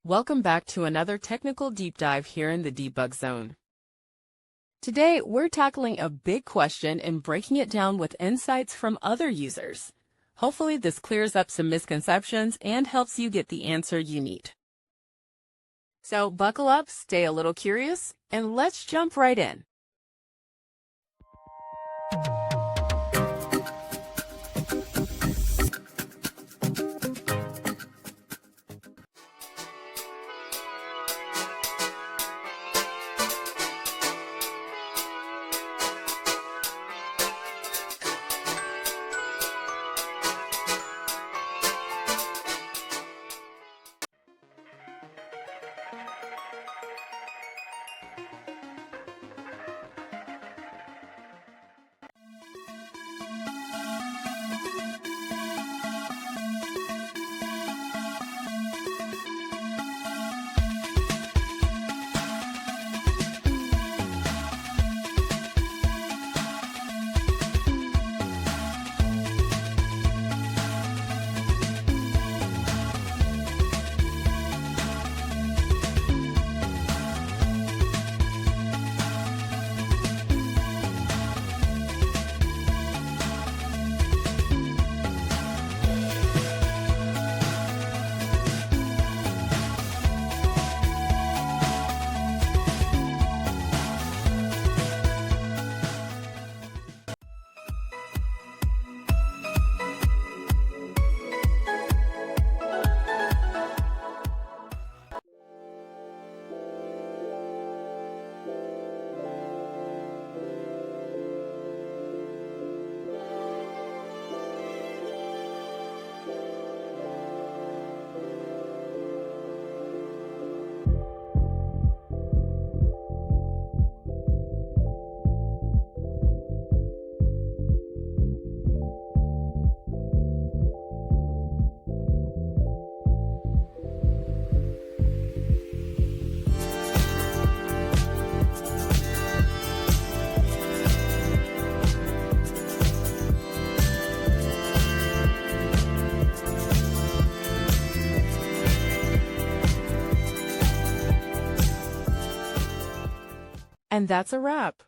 Welcome back to another technical deep dive here in the debug zone. Today, we're tackling a big question and breaking it down with insights from other users. Hopefully, this clears up some misconceptions and helps you get the answer you need. So buckle up, stay a little curious, and let's jump right in. And that's a wrap.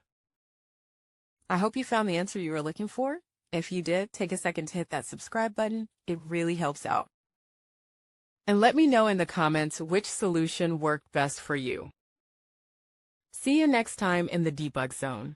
I hope you found the answer you were looking for. If you did, take a second to hit that subscribe button. It really helps out. And let me know in the comments which solution worked best for you. See you next time in the debug zone.